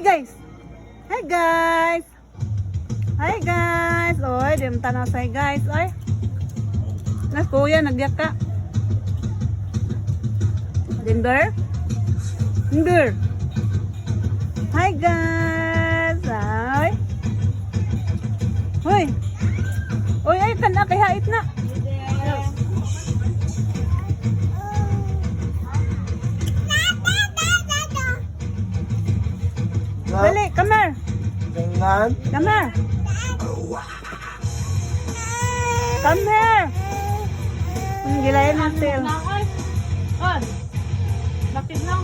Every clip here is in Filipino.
guys. Hi guys. Hi guys. Oy, di mo tanaw say guys. Oy. Na kuya nagyak ka. Denver. Denver. Hi guys. Ay. Hoy. Oy, ay kana kay hait na. Dali, come here. Jangan. Come here. Come here. Gilayan ng tail. On. Lapit lang.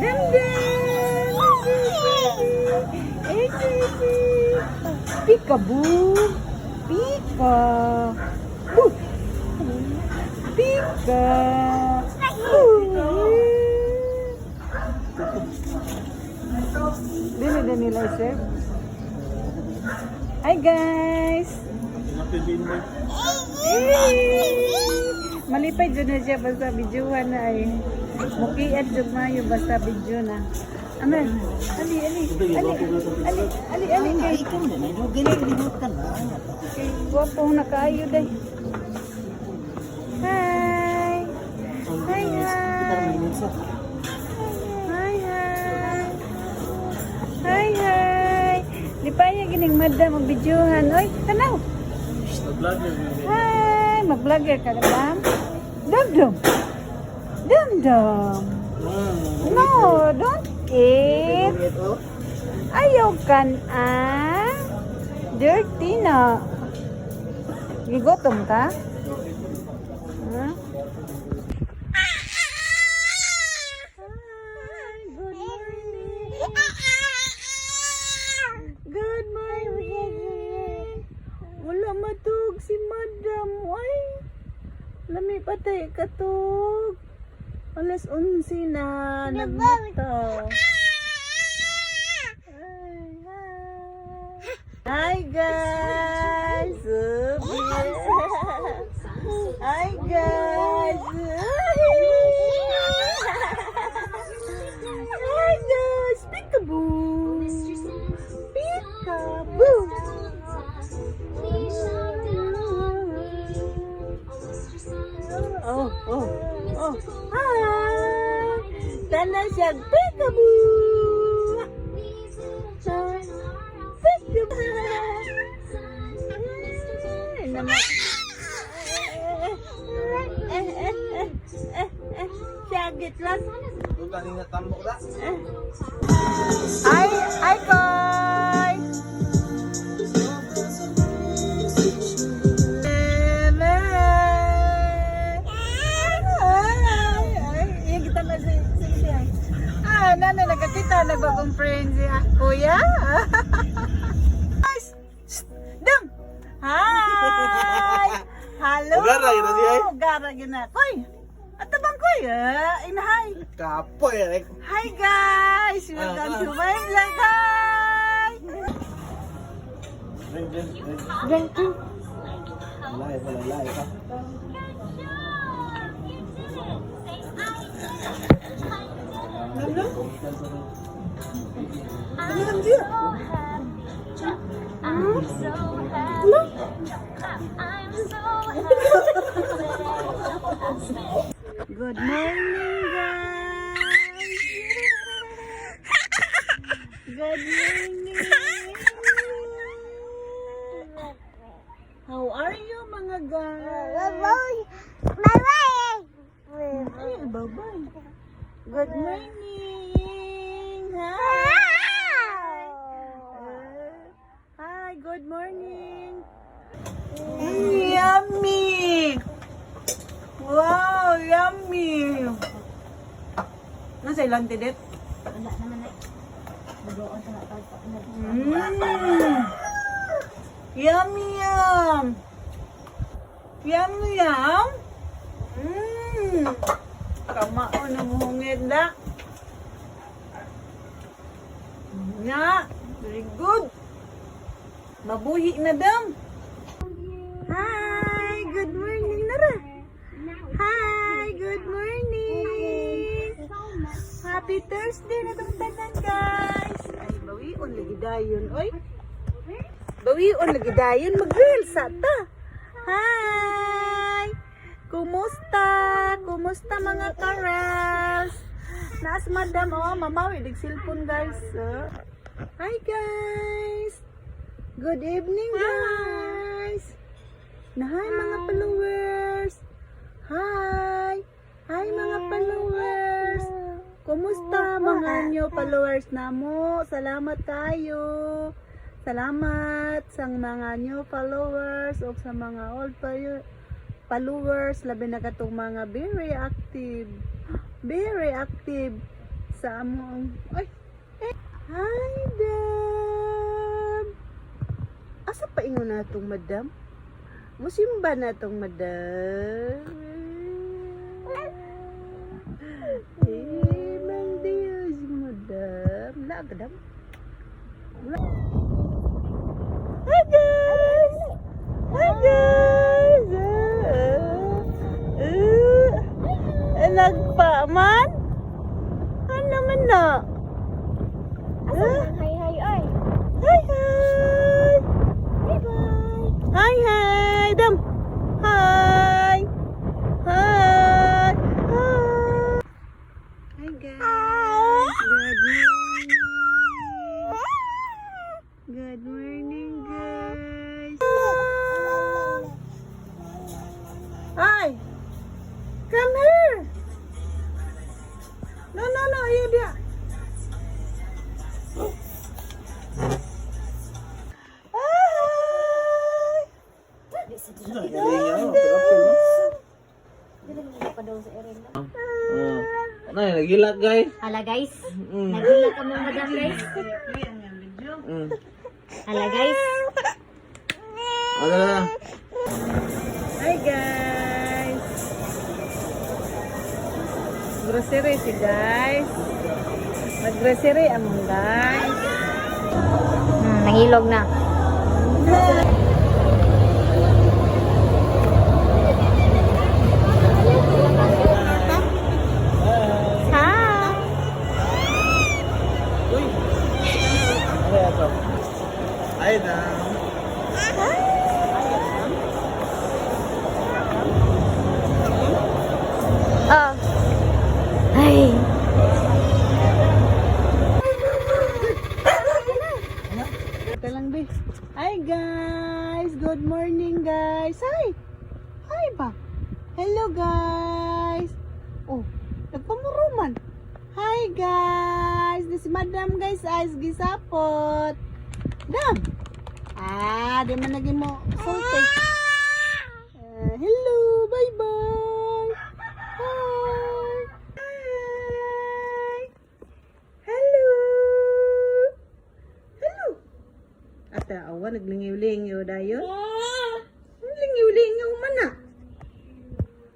Dindin. Peekaboo. Pika. Pika. Dili nila sir. Hi guys. Malipay dyan na siya basta videohan na ay mukiat dyan mayo basta video na. Amen. Ali. Okay, guwapo na kaayo day. Hi. Hi. Hi. Di pa niya gining madam ang videohan. Oy, tanaw. Hi, mag-vlogger ka na ba? Dum-dum. No, don't eat. Ayaw kan dirty na. Gigotom ka? Huh? Good morning. Wala matug si madam. Ay, lami patay katug. Alas 11 na. Nagmata. Hi guys. Hi guys. Hi guys. Peekaboo. Peekaboo. Oh. Hi. Tana siya peekaboo. Peekaboo. Ay, naman. Syagit lang. Ay, Koy. Nana, nagkakita, nagbagong friend si Kuya. Guys! Dam! Hi! Hello! Gara yun na siya eh. Gara yun na. Koy! At tabang Koy, inahay. Kapoy eh. Hi guys! Welcome to my vlog. Hi! Live ha. Good morning guys! Good morning! How are you mga guys? Ay, bye-bye. Good morning! Hi, good morning! Yummy! Wow, yummy! Nasa ilang tidit? Wala naman na. Budoon sa natagpak na. Yummy yum! Yummy yum! Kamao na muhungid na. Nga, very good. Mabuhi na dam. Hi, good morning Nara. Hi, good morning. birthday na itong tanan, guys. Ay, bawion lagi dayon. Oy, bawion lagi dayon. Mag-reels sa ta. Hi! Kumusta? Kumusta mga karels? Naas madam, oh, mamawi, cellphone guys. Hi guys! Good evening guys! Hi mga followers! Hi! Hi mga followers! Kumusta mga nyo followers namo? Salamat kayo! Salamat sa mga new followers o sa mga old followers, labi na katong mga very active sa among ay hi dam, asa pa ingon natong madam, musimba natong madam, mang Diyos madam, nagadam. Hi guys! Hi guys! Nagpa-man? Ano man na? Hi, hi, ay. Hi hi! Bye, bye. Hi hi! Dam! Hi! Hi! Hi! Hi guys! Good morning guys! Hi! Come here! No, ayo dia. Hi! Ano yung nagilak guys? Hala guys, nagila ka mong madam guys. Hala guys. Ano na? Hi guys! Grocery si guys. Mag-grocery among guys. Nangilog na. Hi! Uy! Ano yan to? Ay na! Oh. Ay. Ito lang be. Hi guys! Good morning guys! Hi! Hi ba? Hello guys! Oh, nagpamuruman. Hi guys! This is Madam guys. Ayos gisapot. Dam! Di man lagi mo sulti. Hello! Bye bye! Hi! Hi! Hello! Hello! Ata, awa, naglingiw-lingiw dayo. Lingiw-lingiw man na.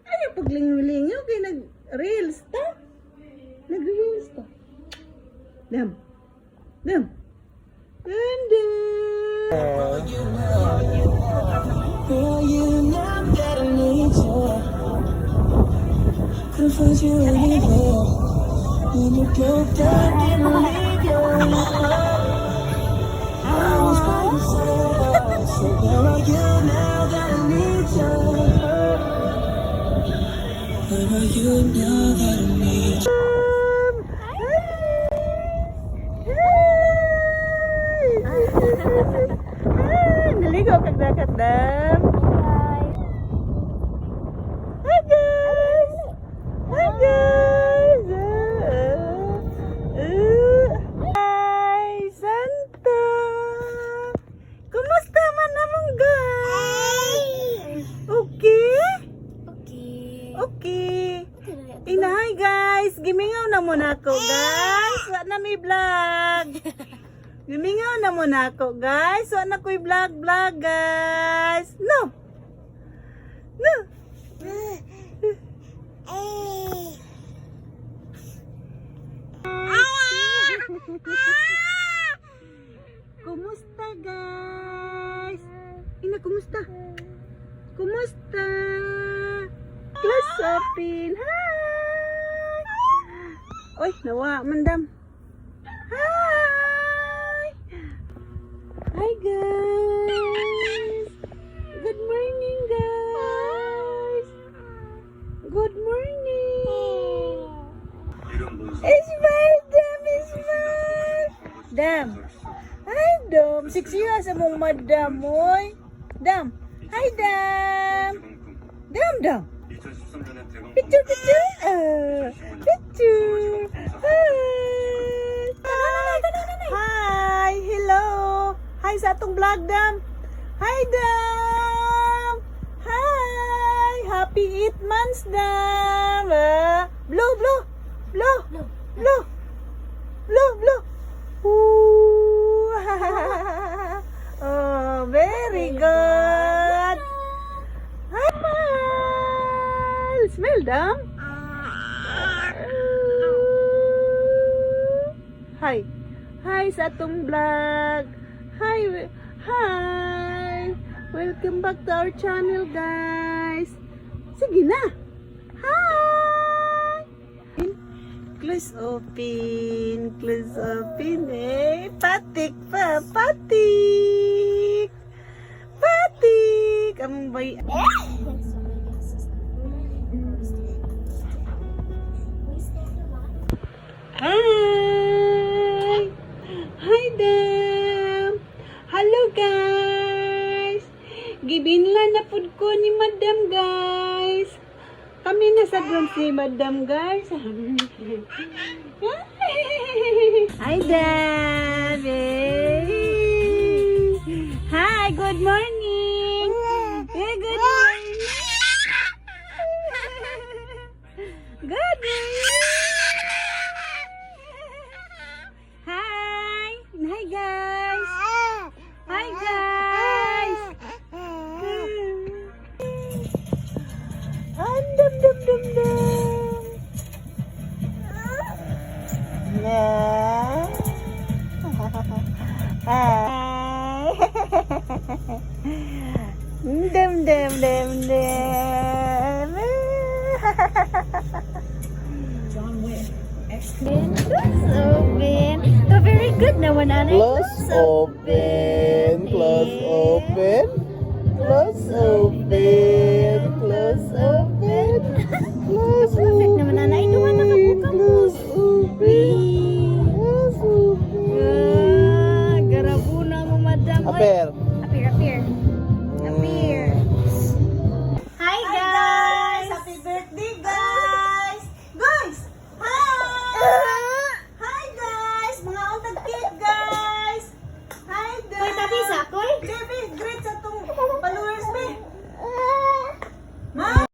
Ayaw paglingiw-lingiw kaya nag-reels ta. Nag-reels ta. Dam. Dam. Ganda. Girl, you know that I need you. Couldn't find you anywhere. When you go down and leave your I was by your side. So where are you now that I need you? Where are you now that I need you? Naligo kag dakat dam. Hi guys. Hi guys. Hi Santa. Kumusta man namong guys? Okay? Okay. Hi guys, gimingaw na muna ako guys. Wa na may vlog. Gimingaw na muna ako guys. Wa na ko'y vlog guys. No. No. Kumusta guys? Ina, kumusta? Kumusta? Class open. Hi! Oy, nawa, Madam. Hi! Hi, guys! Good morning, guys! Good morning! Ismail, Dam! Ismail! Dam! Hi, Dam! 6 years among Madam, oy! Dam! Hi, Dam! Dam, Dam! Picture, picture! Picture! Hi! Hi! Hello! Hi sa atong vlog, Dam! Hi, Dam! Hi! Happy 8 months, Dam! Blow, blow! Blow! Blow! Blow, blow! Ooh! Oh, very good! Hi, Mal! Smell, Dam! Hi! Hi sa atong vlog! Hi! Hi! Welcome back to our channel, guys! Sige na! Hi! Close open! Close open! Eh! Patik pa! Patik! Patik! Among bay... Hi! Hi, Dam! Hello, guys! Gibinlan na pud ko ni Madam, guys! Kami na sa grounds ni Madam, guys! Hi, Dam! Hi, good morning! Hey, good morning! Good morning! Hi! Hi, guys! Hi, guys! Dum, dum, dum, dum. Yeah. Hi. Dum, dum, dum, dum. Close open. Oh, very good naman, Nanay. Close open. Close open. Close open. Close open. Close Perfect naman, Nanay. Duha na kabukang mo. Close open. Close open. Garabuna mo, Madam. Oy. Aper. Appear, appear. Appear. Hi, guys! Happy birthday, guys! Guys! Hi! Hi, guys! Mga untag cake, guys! Hi, guys! Koy, tabi sa koy. Baby, great sa itong followers, be! Ma!